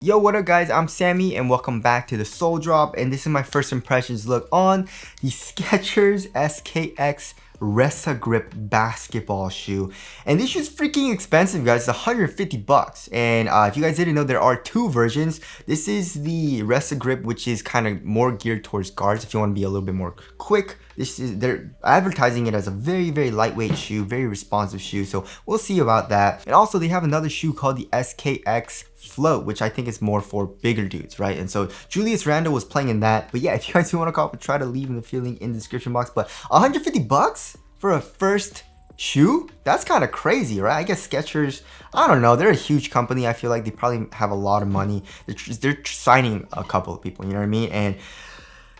Yo, what up guys, I'm Sammy and welcome back to the Soul Drop, and this is my first impressions look on the Skechers SKX Resagrip basketball shoe. And this shoe's freaking expensive guys, it's 150 bucks. And if you guys didn't know, there are two versions. This is the Resagrip, which is kind of more geared towards guards if you want to be a little bit more quick. They're advertising it as a very lightweight shoe, very responsive shoe, so we'll see about that. And also they have another shoe called the SKX Float, which I think is more for bigger dudes, right? And so Julius Randle was playing in that. But yeah, if you guys do want to call up, try to leave the feeling in the description box. But 150 bucks for a first shoe? That's kind of crazy, right? I guess Skechers, I don't know, they're a huge company. I feel like they probably have a lot of money. They're signing a couple of people, you know what I mean? And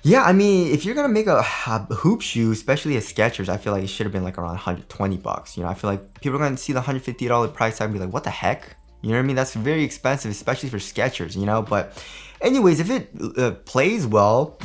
yeah, I mean, if you're gonna make a hoop shoe, especially a Skechers, I feel like it should have been like around 120 bucks. You know, I feel like people are gonna see the $150 price tag and be like, what the heck? You know what I mean? That's very expensive, especially for Skechers, you know? But anyways, if it plays well,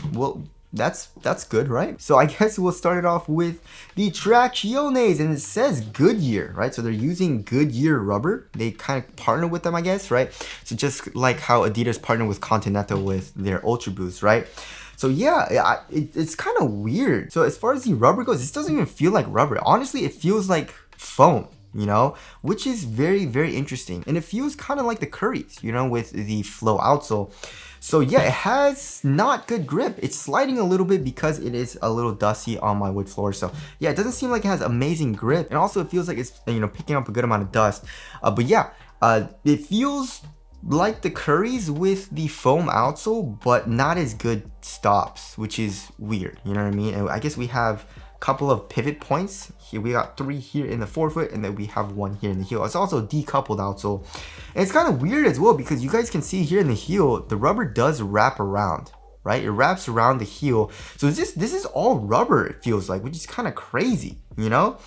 that's good, right? So I guess we'll start it off with the Trackon, and it says Goodyear, right? So they're using Goodyear rubber. They kind of partner with them, I guess, right? So just like how Adidas partnered with Continental with their Ultra Boost, right? So yeah, it's kind of weird. So as far as the rubber goes, this doesn't even feel like rubber. Honestly, it feels like foam, you know, which is very interesting. And it feels kind of like the Currys, you know, with the Flow outsole. So yeah, it has not good grip. It's sliding a little bit because it is a little dusty on my wood floor. So yeah, it doesn't seem like it has amazing grip. And also it feels like it's, you know, picking up a good amount of dust. But yeah, it feels like the Currys with the foam outsole, but not as good stops, which is weird, you know what I mean? And I guess we have a couple of pivot points here. We got 3 here in the forefoot, and then we have 1 here in the heel. It's also decoupled outsole, and it's kind of weird as well because you guys can see here in the heel, the rubber does wrap around, right? It wraps around the heel, so this is all rubber, it feels like, which is kind of crazy, you know?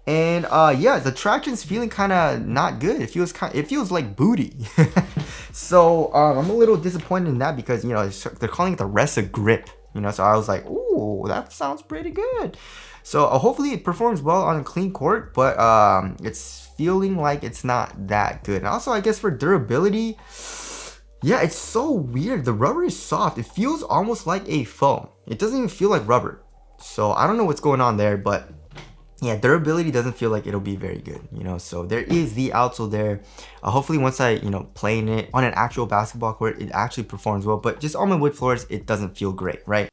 And yeah, the traction's feeling kind of not good. It feels like booty. So I'm a little disappointed in that because, you know, they're calling it the Resagrip, you know, so I was like, ooh, that sounds pretty good. So hopefully it performs well on a clean court, but it's feeling like it's not that good. And also I guess for durability, yeah, it's so weird. The rubber is soft. It feels almost like a foam. It doesn't even feel like rubber. So I don't know what's going on there, but yeah, durability doesn't feel like it'll be very good, you know. So there is the outsole there. Hopefully once I, you know, play in it on an actual basketball court, it actually performs well, but just on my wood floors, it doesn't feel great, right?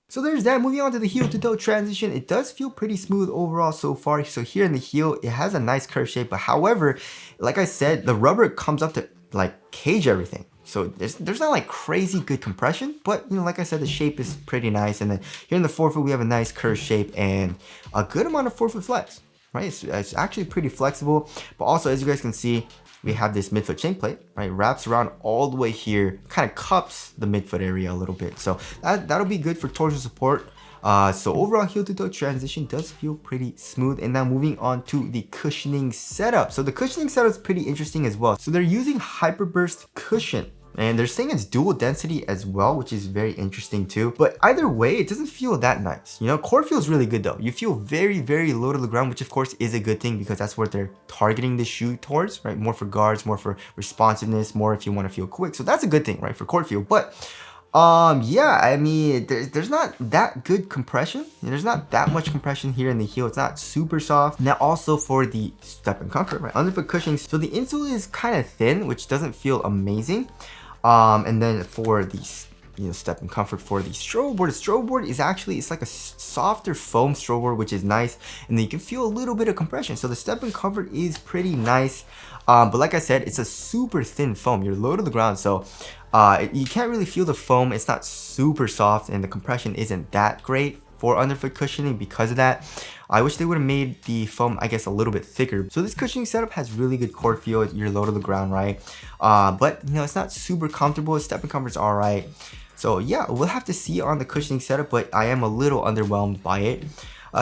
So there's that. Moving on to the heel to toe transition, it does feel pretty smooth overall so far. So here in the heel, it has a nice curve shape, but however, like I said, the rubber comes up to like cage everything. So there's not like crazy good compression, but you know, like I said, the shape is pretty nice. And then here in the forefoot, we have a nice curved shape and a good amount of forefoot flex, right? It's actually pretty flexible, but also as you guys can see, we have this midfoot chain plate, right? Wraps around all the way here, kind of cups the midfoot area a little bit. So that'll be good for torsion support. So overall heel to toe transition does feel pretty smooth. And now moving on to the cushioning setup. So the cushioning setup is pretty interesting as well. So they're using Hyperburst cushion, and they're saying it's dual density as well, which is very interesting too. But either way, it doesn't feel that nice. You know, core feels really good though. You feel very low to the ground, which of course is a good thing because that's what they're targeting the shoe towards, right? More for guards, more for responsiveness, more if you want to feel quick. So that's a good thing, right? For court feel. But yeah, I mean, there's not that good compression. There's not that much compression here in the heel. It's not super soft. Now also for the step and comfort, right? Underfoot cushioning. So the insole is kind of thin, which doesn't feel amazing. And then for the, you know, step and comfort for the strobe board is actually, it's like a softer foam strobe board, which is nice. And then you can feel a little bit of compression. So the step and comfort is pretty nice. But like I said, it's a super thin foam. You're low to the ground, so you can't really feel the foam. It's not super soft, and the compression isn't that great for underfoot cushioning because of that. I wish they would have made the foam, I guess, a little bit thicker. So this cushioning setup has really good core feel. You're low to the ground, right? But you know, it's not super comfortable. Step and comfort's all right. So yeah, we'll have to see on the cushioning setup, but I am a little underwhelmed by it.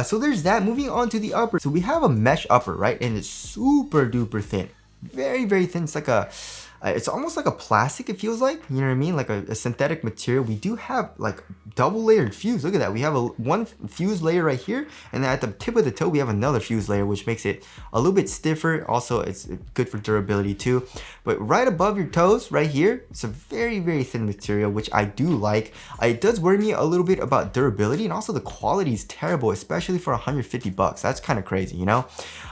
So there's that. Moving on to the upper. So we have a mesh upper, right? And it's super duper thin. Very thin. It's like a, It's almost like a plastic, it feels like, you know what I mean? Like a synthetic material. We do have like double layered fuse. Look at that. We have one fuse layer right here, and then at the tip of the toe we have another fuse layer, which makes it a little bit stiffer. Also, it's good for durability too. But right above your toes right here, it's a very, very thin material, which I do like. It does worry me a little bit about durability, and also the quality is terrible, especially for 150 bucks. That's kind of crazy, you know?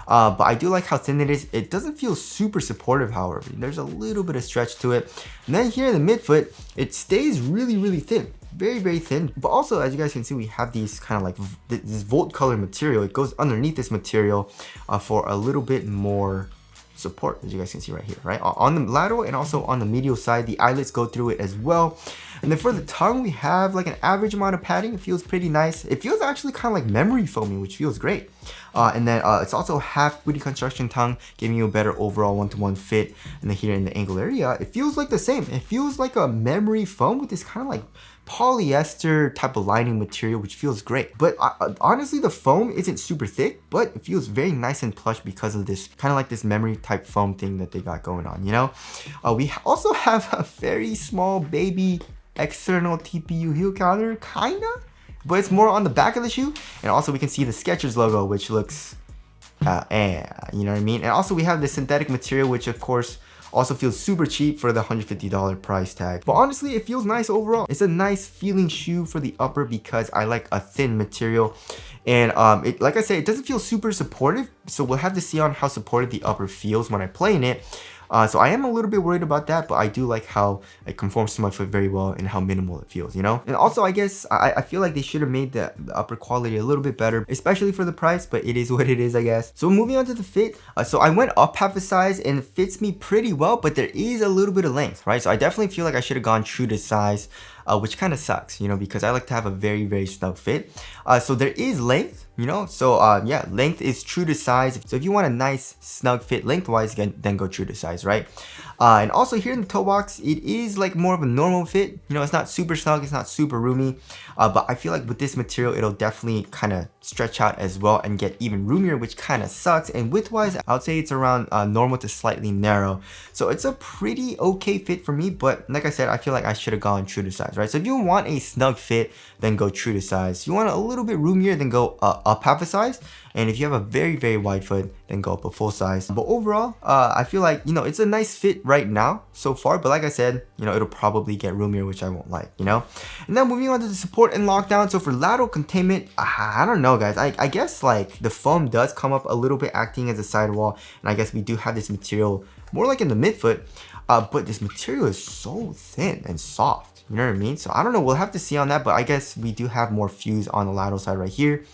But I do like how thin it is. It doesn't feel super supportive, however. There's a little bit of stretch to it. And then here in the midfoot, it stays really, really thin. Very, very thin. But also, as you guys can see, we have these kind of like this volt color material. It goes underneath this material for a little bit more support, as you guys can see right here, right? On the lateral and also on the medial side, the eyelets go through it as well. And then for the tongue, we have like an average amount of padding. It feels pretty nice. It feels actually kind of like memory foamy, which feels great. And then it's also half booty construction tongue, giving you a better overall one-to-one fit. And then here in the ankle area, it feels like the same. It feels like a memory foam with this kind of like polyester type of lining material, which feels great. But honestly, the foam isn't super thick, but it feels very nice and plush because of this kind of like this memory type foam thing that they got going on, you know? We also have a very small baby external TPU heel counter, kinda, but it's more on the back of the shoe. And also we can see the Skechers logo, which looks you know what I mean? And also we have the synthetic material, which of course also feels super cheap for the $150 price tag. But honestly, it feels nice overall. It's a nice feeling shoe for the upper because I like a thin material. And like I said, it doesn't feel super supportive. So we'll have to see on how supportive the upper feels when I play in it. So I am a little bit worried about that, but I do like how it conforms to my foot very well and how minimal it feels, you know? And also, I guess, I feel like they should have made the upper quality a little bit better, especially for the price, but it is what it is, I guess. So moving on to the fit. So I went up half a size and it fits me pretty well, but there is a little bit of length, right? So I definitely feel like I should have gone true to size, which kind of sucks, you know, because I like to have a very, very snug fit. So there is length, you know, so yeah, length is true to size. So if you want a nice snug fit lengthwise, then go true to size, right? And also here in the toe box, it is like more of a normal fit. You know, it's not super snug, it's not super roomy, but I feel like with this material, it'll definitely kind of stretch out as well and get even roomier, which kind of sucks. And widthwise, I would say it's around normal to slightly narrow. So it's a pretty okay fit for me, but like I said, I feel like I should have gone true to size, right? So if you want a snug fit, then go true to size. If you want a little bit roomier, then go up half a size. And if you have a very, very wide foot, then go up a full size. But overall, I feel like, you know, it's a nice fit right now so far. But like I said, you know, it'll probably get roomier, which I won't like, you know? And then moving on to the support and lockdown. So for lateral containment, I don't know, guys. I guess like the foam does come up a little bit acting as a sidewall. And I guess we do have this material more like in the midfoot. But this material is so thin and soft. You know what I mean? So I don't know. We'll have to see on that. But I guess we do have more fuse on the lateral side right here.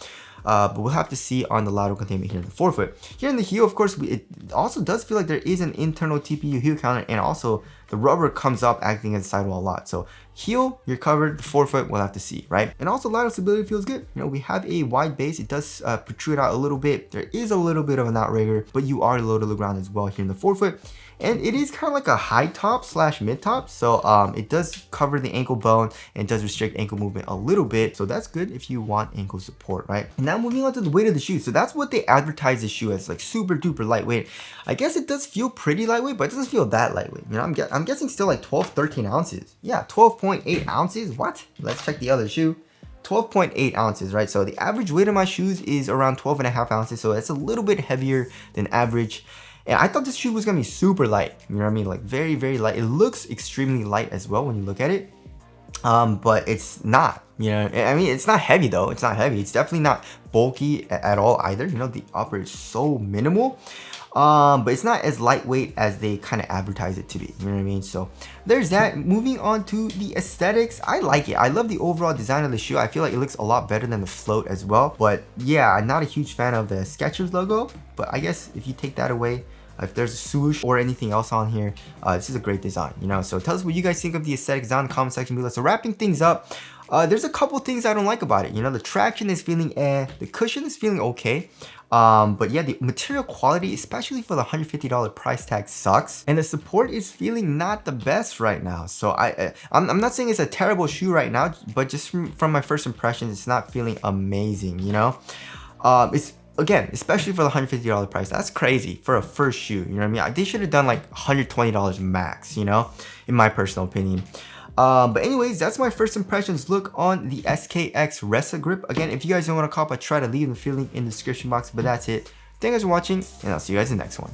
But we'll have to see on the lateral containment here in the forefoot. Here in the heel, of course, it also does feel like there is an internal TPU heel counter, and also the rubber comes up acting as a sidewall a lot. So heel, you're covered. The forefoot, we'll have to see, right? And also lateral stability feels good. You know, we have a wide base. It does protrude out a little bit. There is a little bit of an outrigger, but you are low to the ground as well here in the forefoot. And it is kind of like a high top slash mid top. So it does cover the ankle bone and does restrict ankle movement a little bit. So that's good if you want ankle support, right? Now moving on to the weight of the shoe. So that's what they advertise the shoe as, like super duper lightweight. I guess it does feel pretty lightweight, but it doesn't feel that lightweight. You know, I'm guessing still like 12, 13 ounces. Yeah, 12.8 ounces. What? Let's check the other shoe. 12.8 ounces, right? So the average weight of my shoes is around 12.5 ounces. So that's a little bit heavier than average. And I thought this shoe was gonna be super light, you know what I mean? Like very, very light. It looks extremely light as well when you look at it, but it's not, you know? I mean, it's not heavy though. It's not heavy. It's definitely not bulky at all either. You know, the upper is so minimal, but it's not as lightweight as they kind of advertise it to be, you know what I mean? So there's that. Moving on to the aesthetics, I like it. I love the overall design of the shoe. I feel like it looks a lot better than the float as well. But yeah, I'm not a huge fan of the Skechers logo, but I guess if you take that away, if there's a swoosh or anything else on here, this is a great design, you know? So tell us what you guys think of the aesthetics down in the comment section below. So wrapping things up, there's a couple things I don't like about it. You know, the traction is feeling the cushion is feeling okay. But yeah, the material quality, especially for the $150 price tag, sucks. And the support is feeling not the best right now. So I'm not saying it's a terrible shoe right now, but just from my first impressions, it's not feeling amazing, you know? again, especially for the $150 price, that's crazy for a first shoe, you know what I mean? They should have done like $120 max, you know, in my personal opinion. But anyways, that's my first impressions look on the SKX Resagrip. Again, if you guys don't want to cop, I try to leave the link in the description box, but that's it. Thank you guys for watching, and I'll see you guys in the next one.